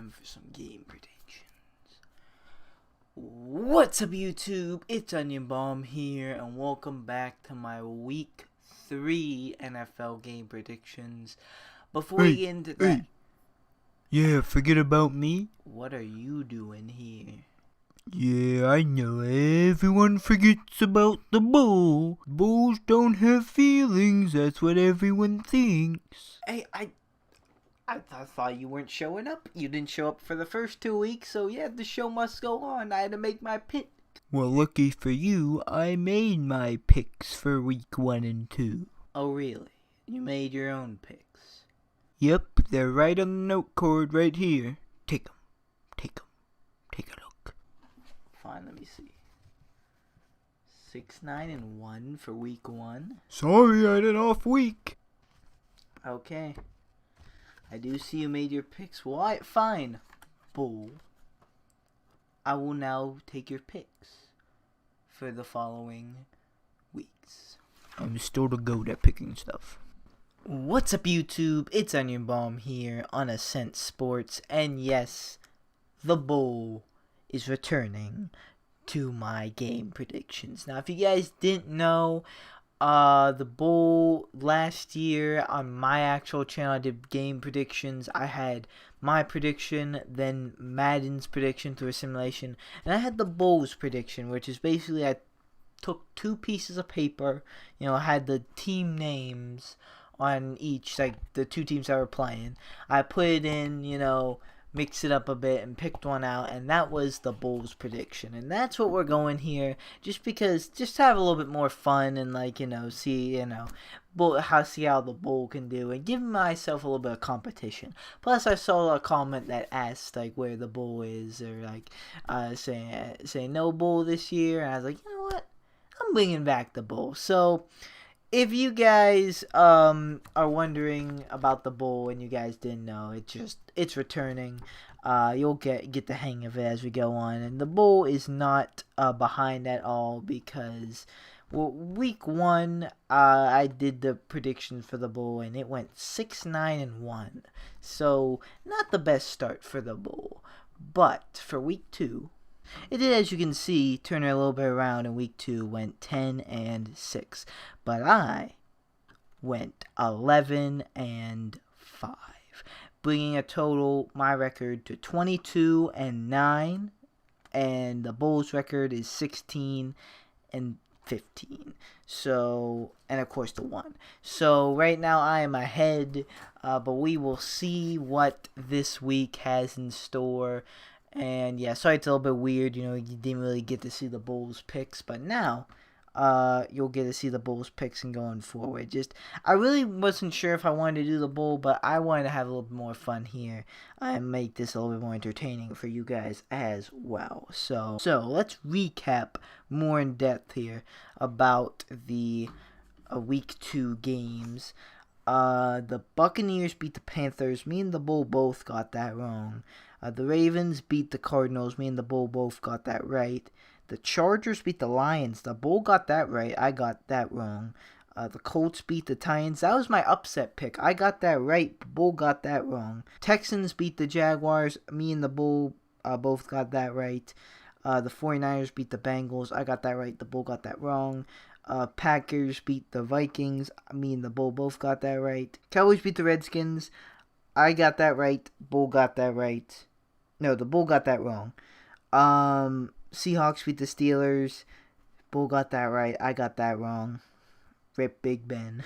time for some game predictions. What's up, YouTube? It's Onion Bomb here, and welcome back to my Week 3 NFL game predictions. Before we get into that, yeah, forget about me. What are you doing here? Yeah, I know. Everyone forgets about the bull. Bulls don't have feelings. That's what everyone thinks. Hey, I thought you weren't showing up. You didn't show up for the first 2 weeks, so yeah, the show must go on. I had to make my pick. Well, lucky for you, I made my picks for week 1 and 2. Oh, really? You made your own picks? Yep, they're right on the note cord right here. Take 'em. Take a look. Fine, let me see. 6-9-1 for week 1. Sorry, I had an off week. Okay. I do see you made your picks. Why? Fine, Bull. I will now take your picks for the following weeks. I'm still the goat at picking stuff. What's up, YouTube? It's Onion Bomb here on Ascent Sports, and yes, the Bull is returning to my game predictions. Now, if you guys didn't know, the Bull last year on my actual channel, I did game predictions. I had my prediction, then Madden's prediction through a simulation, and I had the Bull's prediction, which is basically I took 2 pieces of paper, I had the team names on each, like the 2 teams that were playing. I put it in, mixed it up a bit and picked one out, and that was the Bulls prediction. And that's what we're going here, just to have a little bit more fun and see how the Bull can do and give myself a little bit of competition. Plus, I saw a comment that asked where the Bull is, or saying no Bull this year, and I was like, you know what, I'm bringing back the Bull. So if you guys are wondering about the Bull and you guys didn't know, it's returning. You'll get the hang of it as we go on, and the Bull is not behind at all because week 1 I did the prediction for the Bull and it went 6-9-1, so not the best start for the Bull. But for week 2, it did, as you can see, turn it a little bit around. In week 2 went 10-6, but I went 11-5, bringing my record to 22-9, and the Bulls' record is 16-15. So, and of course the 1. So right now I am ahead, but we will see what this week has in store. And yeah, sorry it's a little bit weird, you didn't really get to see the Bulls picks, but now you'll get to see the Bulls picks and going forward. I really wasn't sure if I wanted to do the Bull, but I wanted to have a little bit more fun here and make this a little bit more entertaining for you guys as well. So let's recap more in depth here about the week 2 games. The Buccaneers beat the Panthers. Me and the Bull both got that wrong. The Ravens beat the Cardinals. Me and the Bull both got that right. The Chargers beat the Lions. The Bull got that right. I got that wrong. The Colts beat the Titans. That was my upset pick. I got that right. The Bull got that wrong. Texans beat the Jaguars. Me and the Bull both got that right. The 49ers beat the Bengals. I got that right. The Bull got that wrong. Packers beat the Vikings. Me and the Bull both got that right. Cowboys beat the Redskins. I got that right. Bull got that right. No, the Bull got that wrong. Seahawks beat the Steelers. Bull got that right. I got that wrong. Rip Big Ben.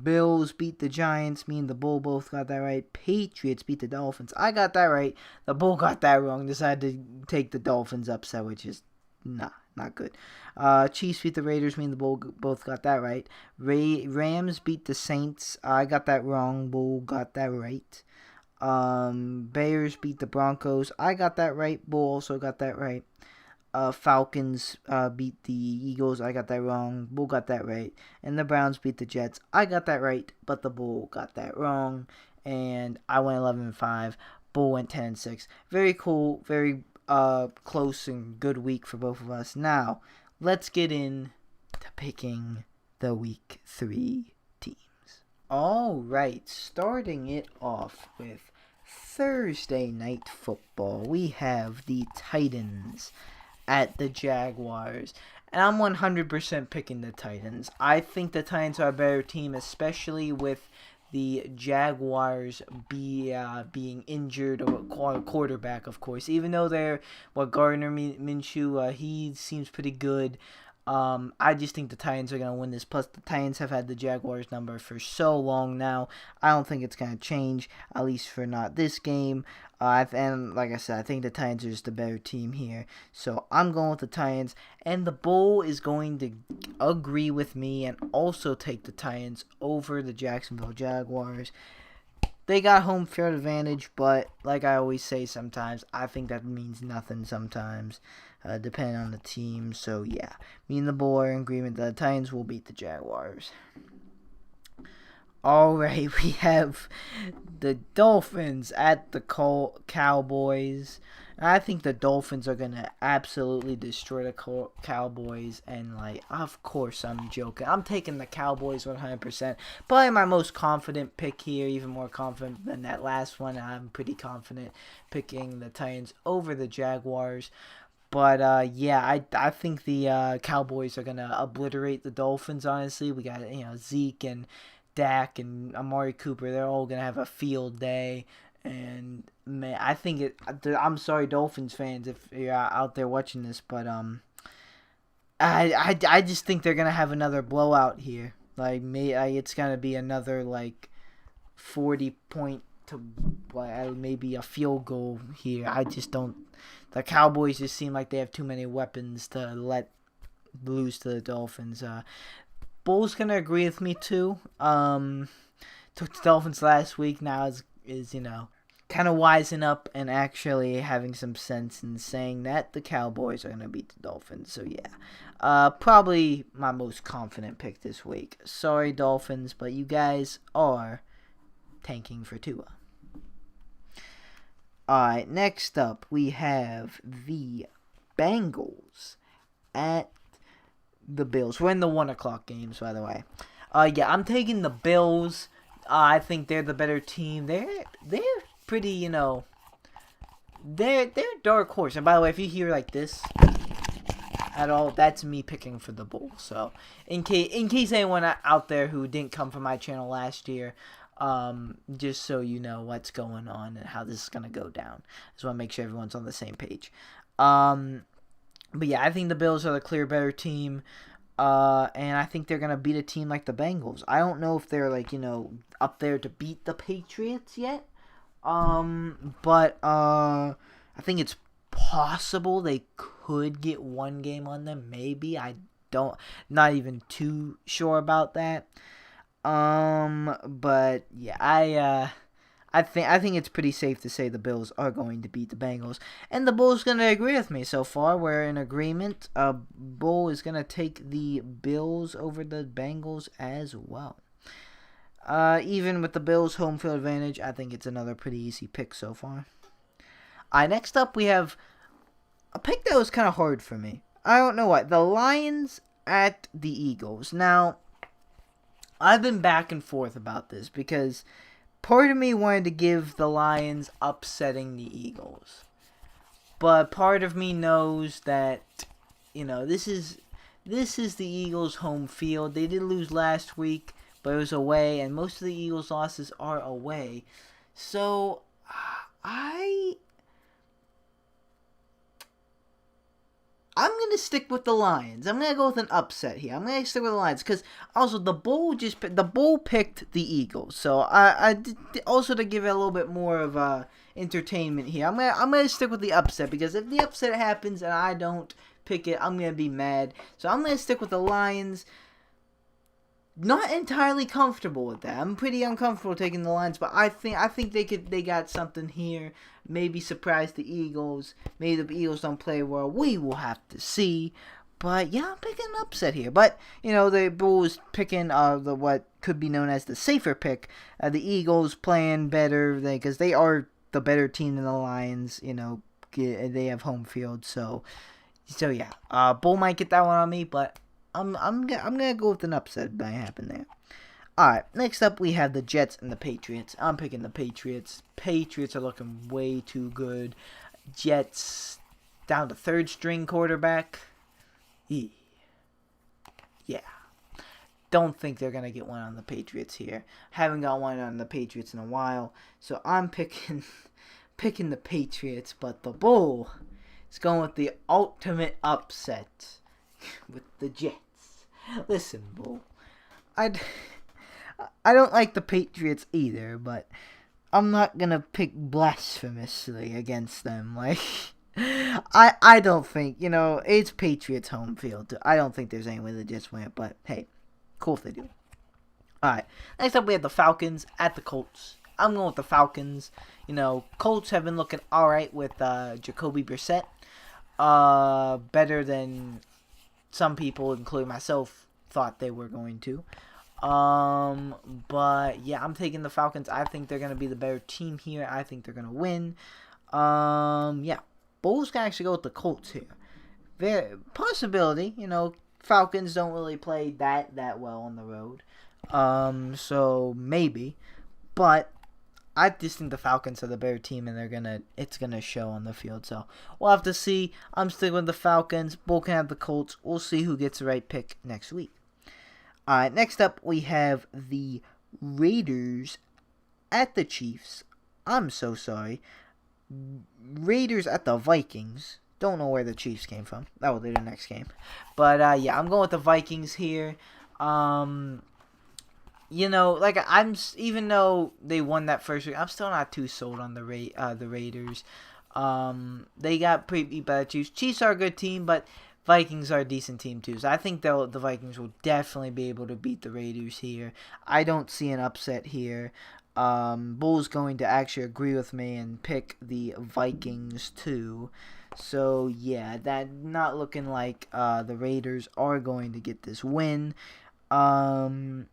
Bills beat the Giants. Me and the Bull both got that right. Patriots beat the Dolphins. I got that right. The Bull got that wrong. Decided to take the Dolphins upset, which is not good. Chiefs beat the Raiders. Me and the Bull both got that right. Rams beat the Saints. I got that wrong. Bull got that right. Bears beat the Broncos. I got that right. Bull also got that right. Falcons beat the Eagles. I got that wrong. Bull got that right. And the Browns beat the Jets. I got that right, but the Bull got that wrong. And I went 11-5. Bull went 10-6. Very cool. Very close and good week for both of us. Now, let's get in to picking the week 3 teams. All right, starting it off with Thursday night football. We have the Titans at the Jaguars. And I'm 100% picking the Titans. I think the Titans are a better team, especially with the Jaguars being injured or quarterback, of course. Even though they're Gardner Minshew, he seems pretty good. I just think the Titans are going to win this. Plus, the Titans have had the Jaguars number for so long now. I don't think it's going to change, at least for not this game. And like I said, I think the Titans are just a better team here. So I'm going with the Titans. And the Bull is going to agree with me and also take the Titans over the Jacksonville Jaguars. They got home field advantage, but like I always say sometimes, I think that means nothing sometimes, depending on the team. So yeah, me and the Bull are in agreement that the Titans will beat the Jaguars. Alright, we have the Dolphins at the Cowboys. I think the Dolphins are going to absolutely destroy the Cowboys. And, of course, I'm joking. I'm taking the Cowboys 100%. Probably my most confident pick here. Even more confident than that last one. I'm pretty confident picking the Titans over the Jaguars. But, yeah, I think the Cowboys are going to obliterate the Dolphins, honestly. We got, Zeke and Dak and Amari Cooper. They're all going to have a field day. And man, I think I'm sorry, Dolphins fans, if you're out there watching this, but I just think they're gonna have another blowout here. It's gonna be another 40 point to maybe a field goal here. I just don't. The Cowboys just seem like they have too many weapons to let lose to the Dolphins. Bull's gonna agree with me too. Took the Dolphins last week. Now is kind of wising up and actually having some sense and saying that the Cowboys are going to beat the Dolphins. So, yeah. Probably my most confident pick this week. Sorry, Dolphins, but you guys are tanking for Tua. Alright, next up, we have the Bengals at the Bills. We're in the 1 o'clock games, by the way. Yeah, I'm taking the Bills. I think they're the better team. They're pretty, they're dark horse. And by the way, if you hear like this at all, that's me picking for the Bulls. So in case anyone out there who didn't come from my channel last year, just so you know what's going on and how this is gonna go down. I just want to make sure everyone's on the same page. But yeah, I think the Bills are the clear better team. And I think they're going to beat a team like the Bengals. I don't know if they're up there to beat the Patriots yet. But I think it's possible they could get one game on them. Maybe. Not even too sure about that. But yeah, I think it's pretty safe to say the Bills are going to beat the Bengals. And the Bull's going to agree with me so far. We're in agreement. Bull is going to take the Bills over the Bengals as well. Even with the Bills' home field advantage, I think it's another pretty easy pick so far. Next up, we have a pick that was kind of hard for me. I don't know why. The Lions at the Eagles. Now, I've been back and forth about this because part of me wanted to give the Lions upsetting the Eagles. But part of me knows that, this is the Eagles' home field. They did lose last week, but it was away, and most of the Eagles' losses are away. So, I'm going to stick with the Lions. I'm going to go with an upset here. I'm going to stick with the Lions because also the Bull picked the Eagles. So I also to give it a little bit more of entertainment here. I'm going to stick with the upset because if the upset happens and I don't pick it, I'm going to be mad. So I'm going to stick with the Lions. Not entirely comfortable with that. I'm pretty uncomfortable taking the Lions, but I think they got something here. Maybe surprise the Eagles. Maybe the Eagles don't play well. We will have to see. But yeah, I'm picking an upset here. But the Bulls picking the what could be known as the safer pick. The Eagles playing better because they are the better team than the Lions. They have home field. So yeah. Bull might get that one on me, but I'm gonna go with an upset that happened there. Alright, next up we have the Jets and the Patriots. I'm picking the Patriots. Patriots are looking way too good. Jets down to third string quarterback. Yeah. Don't think they're going to get one on the Patriots here. Haven't got one on the Patriots in a while. So I'm picking the Patriots, but the Bull is going with the ultimate upset with the Jets. Listen, Bull. I don't like the Patriots either, but I'm not going to pick blasphemously against them. Like, I don't think, it's Patriots home field. I don't think there's any way the Jets win it, but hey, cool if they do. Alright, next up we have the Falcons at the Colts. I'm going with the Falcons. Colts have been looking alright with Jacoby Brissett. Better than some people, including myself, thought they were going to. But yeah, I'm taking the Falcons. I think they're going to be the better team here. I think they're going to win. Yeah. Bulls can actually go with the Colts here. Possibility, Falcons don't really play that well on the road. So maybe. But I just think the Falcons are the better team and it's gonna show on the field. So we'll have to see. I'm sticking with the Falcons. Bull can have the Colts. We'll see who gets the right pick next week. Alright, next up we have the Raiders at the Chiefs. I'm so sorry. Raiders at the Vikings. Don't know where the Chiefs came from. That will be the next game. But yeah, I'm going with the Vikings here. Even though they won that first week, I'm still not too sold on the Raiders. They got pretty beat by the Chiefs. Chiefs are a good team, but Vikings are a decent team too. So I think the Vikings will definitely be able to beat the Raiders here. I don't see an upset here. Bull's going to actually agree with me and pick the Vikings too. So yeah, that not looking like the Raiders are going to get this win. I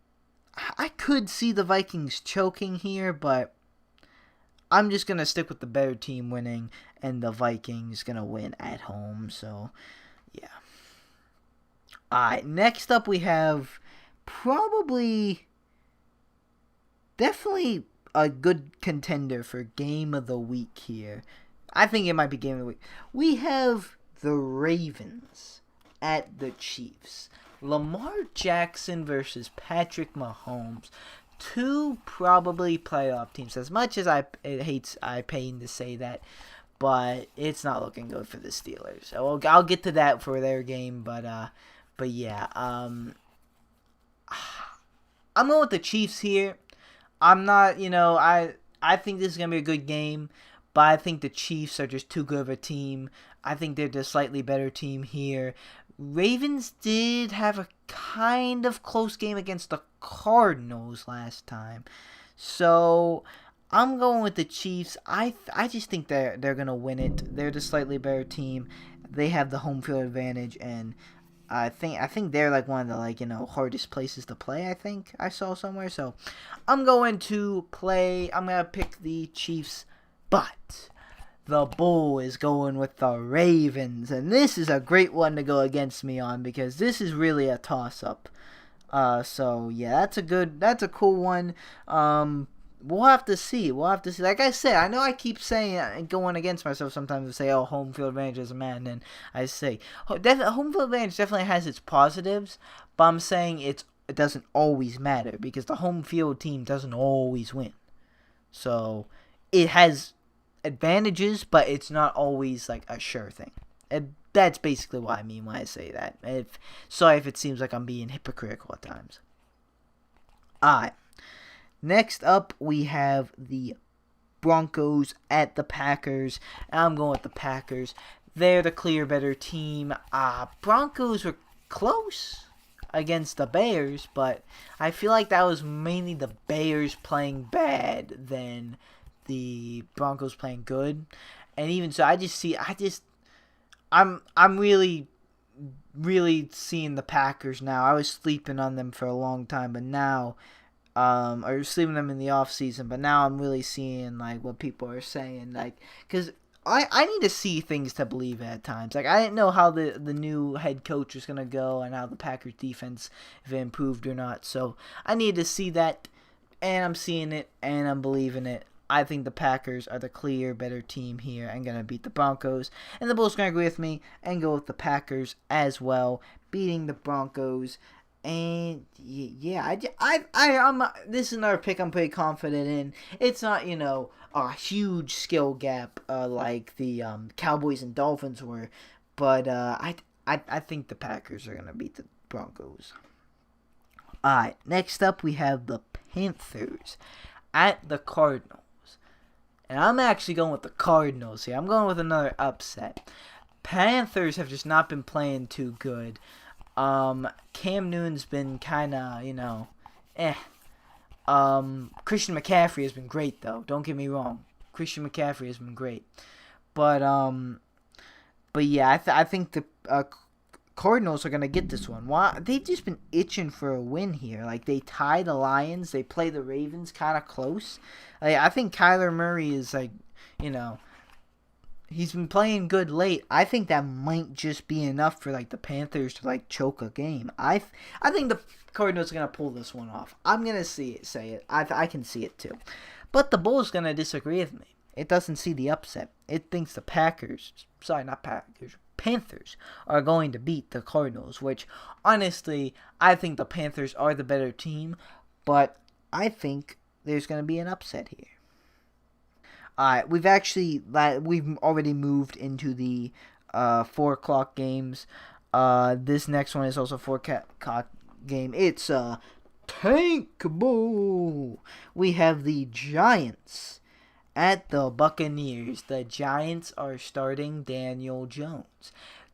could see the Vikings choking here, but I'm just gonna stick with the better team winning, and the Vikings gonna win at home. So yeah. Alright, next up we have definitely a good contender for game of the week here. I think it might be game of the week. We have the Ravens at the Chiefs. Lamar Jackson versus Patrick Mahomes. Two probably playoff teams. As much as I pain to say that, but it's not looking good for the Steelers. So I'll get to that for their game, but yeah. I'm going with the Chiefs here. I'm not, I think this is going to be a good game, but I think the Chiefs are just too good of a team. I think they're the slightly better team here. Ravens did have a kind of close game against the Cardinals last time. So I'm going with the Chiefs. I just think they're going to win it. They're the slightly better team. They have the home field advantage, and I think they're like one of the hardest places to play, I think I saw somewhere. So I'm going to pick the Chiefs, but the Bull is going with the Ravens, and this is a great one to go against me on because this is really a toss-up. So yeah, that's a cool one. We'll have to see. Like I said, I know I keep saying, going against myself sometimes and say, oh, home field advantage doesn't matter. And then I say, home field advantage definitely has its positives, but I'm saying it doesn't always matter because the home field team doesn't always win. So it has advantages, but it's not always like a sure thing. And that's basically what I mean when I say that. Sorry if it seems like I'm being hypocritical at times. Alright. Next up, we have the Broncos at the Packers. I'm going with the Packers. They're the clear better team. Broncos were close against the Bears, but I feel like that was mainly the Bears playing bad than the Broncos playing good. And even so, I'm really seeing the Packers now. I was sleeping on them for a long time, but now or sleeping them in the off season, but now I'm really seeing like what people are saying, like because I need to see things to believe at times. Like, I didn't know how the new head coach was gonna go and how the Packers defense, if it improved or not. So I need to see that, and I'm seeing it, and I'm believing it. I think the Packers are the clear better team here and gonna beat the Broncos, and the Bulls gonna agree with me and go with the Packers as well, beating the Broncos. And yeah, I'm. This is another pick I'm pretty confident in. It's not, a huge skill gap like the Cowboys and Dolphins were, but I think the Packers are gonna beat the Broncos. All right, next up we have the Panthers at the Cardinals, and I'm actually going with the Cardinals here. I'm going with another upset. Panthers have just not been playing too good. Cam Newton's been kind of, Christian McCaffrey has been great, though. Don't get me wrong. Christian McCaffrey has been great. But yeah, I think the Cardinals are going to get this one. Why? They've just been itching for a win here. Like, they tie the Lions. They play the Ravens kind of close. Like, I think Kyler Murray is, he's been playing good late. I think that might just be enough for the Panthers to choke a game. I think the Cardinals are gonna pull this one off. I'm gonna say it. I can see it too, but the Bulls gonna disagree with me. It doesn't see the upset. It thinks the Panthers are going to beat the Cardinals. Which honestly, I think the Panthers are the better team, but I think there's gonna be an upset here. Alright, we've already moved into the 4 o'clock games. This next one is also 4 o'clock game. It's Tank Bowl. We have the Giants at the Buccaneers. The Giants are starting Daniel Jones.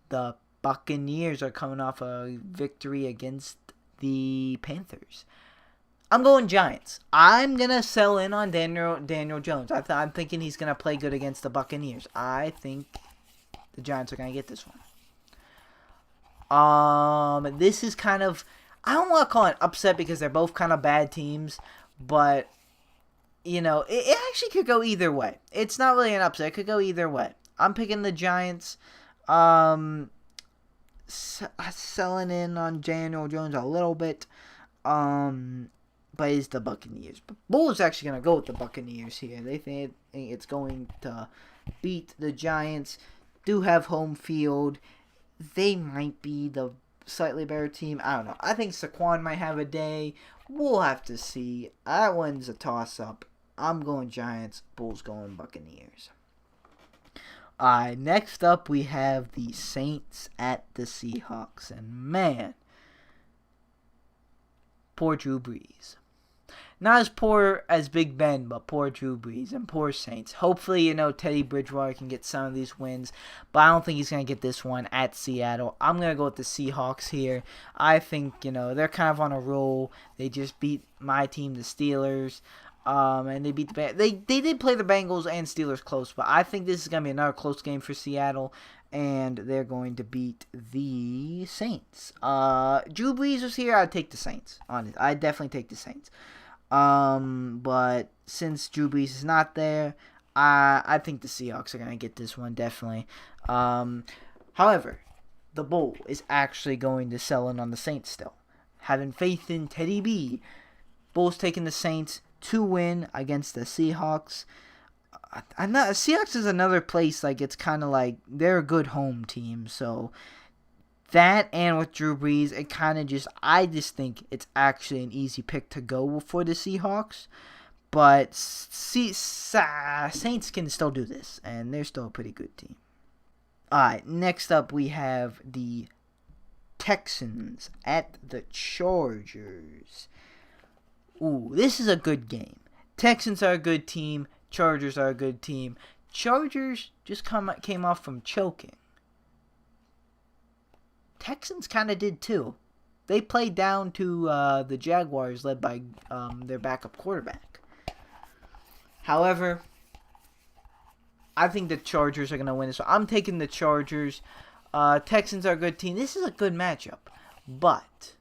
The Buccaneers are coming off a victory against the Panthers. I'm going Giants. I'm going to sell in on Daniel Jones. I'm thinking he's going to play good against the Buccaneers. I think the Giants are going to get this one. This is kind of, I don't want to call it an upset because they're both kind of bad teams, but, it actually could go either way. It's not really an upset. It could go either way. I'm picking the Giants. Selling in on Daniel Jones a little bit. But it's the Buccaneers. But Bulls actually going to go with the Buccaneers here. They think it's going to beat the Giants. Do have home field. They might be the slightly better team. I don't know. I think Saquon might have a day. We'll have to see. That one's a toss-up. I'm going Giants. Bulls going Buccaneers. Alright, next up we have the Saints at the Seahawks. And man, poor Drew Brees. Not as poor as Big Ben, but poor Drew Brees and poor Saints. Hopefully, Teddy Bridgewater can get some of these wins, but I don't think he's going to get this one at Seattle. I'm going to go with the Seahawks here. I think, they're kind of on a roll. They just beat my team, the Steelers, and they beat the They did play the Bengals and Steelers close, but I think this is going to be another close game for Seattle, and they're going to beat the Saints. Drew Brees was here, I'd take the Saints. Honestly, I'd definitely take the Saints. But since Drew Brees is not there, I think the Seahawks are going to get this one, definitely. However, the Bull is actually going to sell in on the Saints still. Having faith in Teddy B. Bulls taking the Saints to win against the Seahawks. Seahawks is another place, it's kind of they're a good home team, so that and with Drew Brees, it kind of I just think it's actually an easy pick to go for the Seahawks. But Saints can still do this, and they're still a pretty good team. Alright, next up we have the Texans at the Chargers. Ooh, this is a good game. Texans are a good team. Chargers are a good team. Chargers just came off from choking. Texans kind of did too. They played down to the Jaguars led by their backup quarterback. However, I think the Chargers are going to win this. So I'm taking the Chargers. Texans are a good team. This is a good matchup. But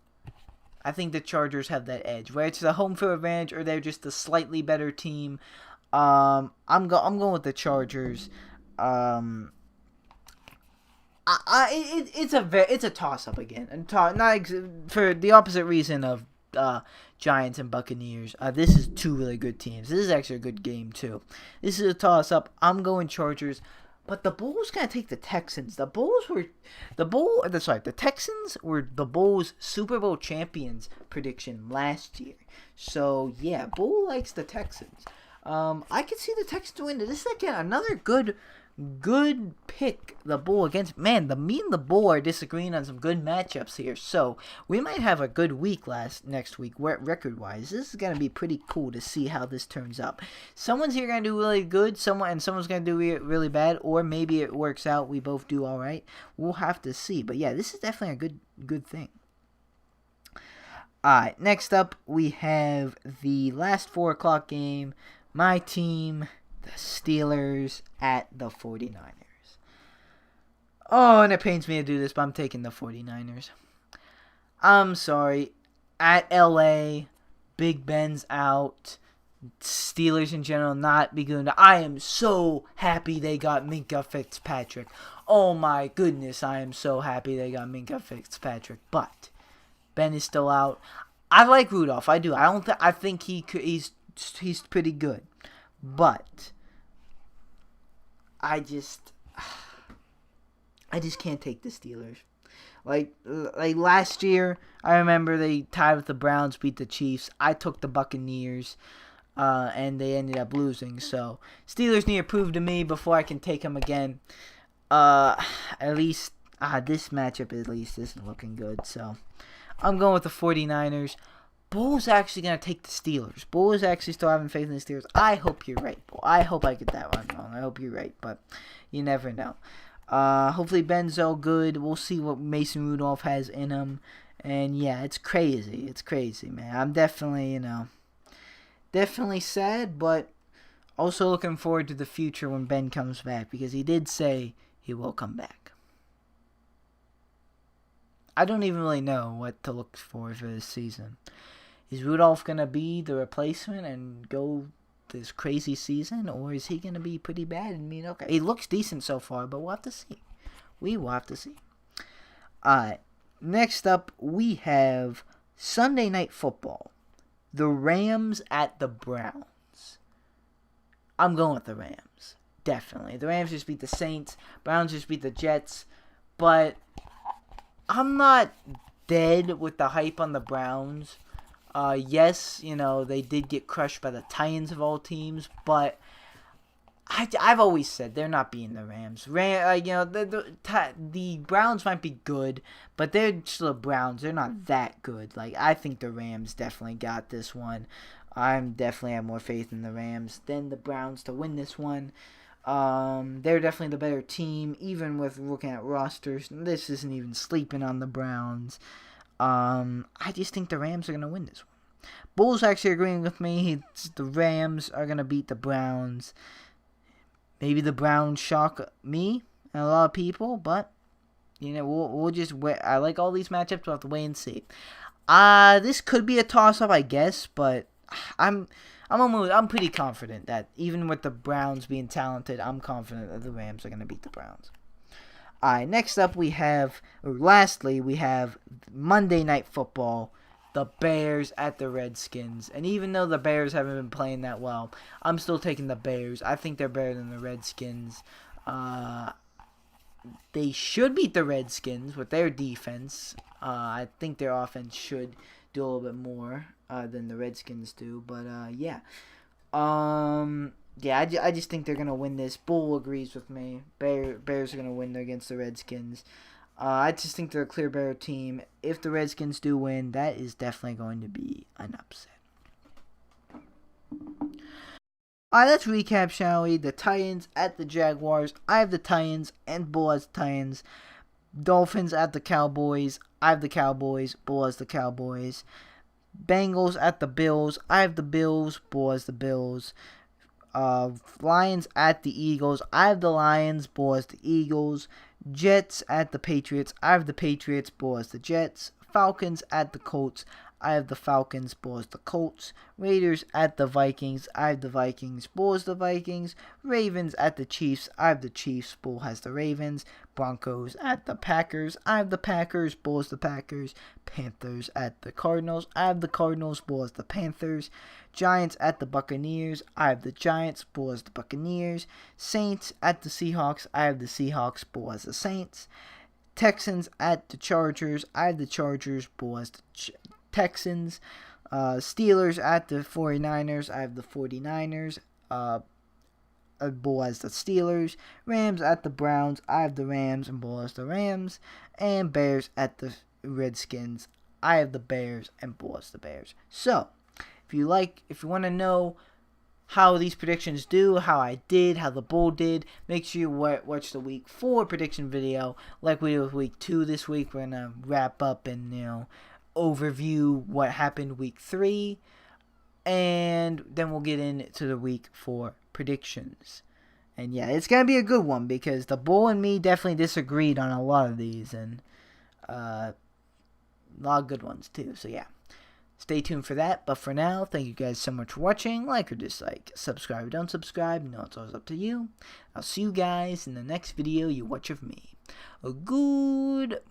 I think the Chargers have that edge. Whether it's a home field advantage or they're just a slightly better team. I'm going with the Chargers. It's a toss up again, and for the opposite reason of Giants and Buccaneers. This is two really good teams. This is actually a good game too. This is a toss up. I'm going Chargers, but the Bulls gonna take the Texans. The Texans were the Bulls' Super Bowl champions prediction last year. So yeah, Bull likes the Texans. I can see the Texans win. This is again another good pick. The Bull against me and the Bull are disagreeing on some good matchups here. So we might have a good week next week record wise. This is gonna be pretty cool to see how this turns up. Someone's here gonna do really good. Someone's gonna do really bad, or maybe it works out. We both do all right. We'll have to see. But yeah, this is definitely a good thing. Alright, next up we have the last 4 o'clock game. My team, the Steelers at the 49ers. Oh, and it pains me to do this, but I'm taking the 49ers. I'm sorry. At LA, Big Ben's out. Steelers in general not be good. I am so happy they got Minkah Fitzpatrick. Oh my goodness, I am so happy they got Minkah Fitzpatrick. But Ben is still out. I like Rudolph. I do. I think he's pretty good. But I just can't take the Steelers. Like last year, I remember they tied with the Browns, beat the Chiefs. I took the Buccaneers, and they ended up losing. So Steelers need to prove to me before I can take them again. At least this matchup at least isn't looking good. So I'm going with the 49ers. Bull's actually going to take the Steelers. Bull is actually still having faith in the Steelers. I hope you're right, Bull. I hope I get that one wrong. I hope you're right, but you never know. Hopefully Ben's all good. We'll see what Mason Rudolph has in him. And yeah, it's crazy. It's crazy, man. I'm definitely, definitely sad, but also looking forward to the future when Ben comes back, because he did say he will come back. I don't even really know what to look for this season. Is Rudolph going to be the replacement and go this crazy season, or is he going to be pretty bad and mediocre? He looks decent so far, but we'll have to see. We will have to see. Alright, next up we have Sunday Night Football. The Rams at the Browns. I'm going with the Rams. Definitely. The Rams just beat the Saints. Browns just beat the Jets. But I'm not dead with the hype on the Browns. Yes, they did get crushed by the Titans of all teams, but I've always said they're not beating the Rams. The Browns might be good, but they're still the Browns. They're not that good. I think the Rams definitely got this one. I definitely have more faith in the Rams than the Browns to win this one. They're definitely the better team, even with looking at rosters. This isn't even sleeping on the Browns. I just think the Rams are going to win this one. Bull's actually agreeing with me. The Rams are going to beat the Browns. Maybe the Browns shock me and a lot of people, but, we'll just wait. I like all these matchups. We'll have to wait and see. This could be a toss-up, I guess, but I'm pretty confident that even with the Browns being talented, I'm confident that the Rams are going to beat the Browns. Alright, lastly, we have Monday Night Football, the Bears at the Redskins. And even though the Bears haven't been playing that well, I'm still taking the Bears. I think they're better than the Redskins. They should beat the Redskins with their defense. I think their offense should do a little bit more than the Redskins do. But, yeah. Yeah, I just think they're going to win this. Bull agrees with me. Bears are going to win against the Redskins. I just think they're a clear better team. If the Redskins do win, that is definitely going to be an upset. Alright, let's recap, shall we? The Titans at the Jaguars. I have the Titans, and Bull has the Titans. Dolphins at the Cowboys. I have the Cowboys. Bull has the Cowboys. Bengals at the Bills. I have the Bills. Bull has the Bills. Lions at the Eagles. I have the Lions. Bull has the Eagles. Jets at the Patriots. I have the Patriots. Bull has the Jets. Falcons at the Colts. I have the Falcons. Bull has the Colts. Raiders at the Vikings. I have the Vikings. Bull has the Vikings. Ravens at the Chiefs. I have the Chiefs. Bull has the Ravens. Broncos at the Packers. I have the Packers. Bull has the Packers. Panthers at the Cardinals. I have the Cardinals. Bull has the Panthers. Giants at the Buccaneers. I have the Giants. Bull has the Buccaneers. Saints at the Seahawks. I have the Seahawks. Bull has the Saints. Texans at the Chargers. I have the Chargers. Bull has the Texans. Steelers at the 49ers. I have the 49ers. Bull has the Steelers. Rams at the Browns. I have the Rams, and Bull has the Rams. And Bears at the Redskins. I have the Bears, and Bull has the Bears. So, if you want to know how these predictions do, how I did, how the Bull did, make sure you watch the week 4 prediction video like we did with week 2 this week. We're going to wrap up and, overview what happened week 3. And then we'll get into the week 4 predictions. And yeah, it's going to be a good one because the Bull and me definitely disagreed on a lot of these. And a lot of good ones too. So yeah. Stay tuned for that, but for now, thank you guys so much for watching. Like or dislike, subscribe or don't subscribe, it's always up to you. I'll see you guys in the next video you watch of me. Goodbye.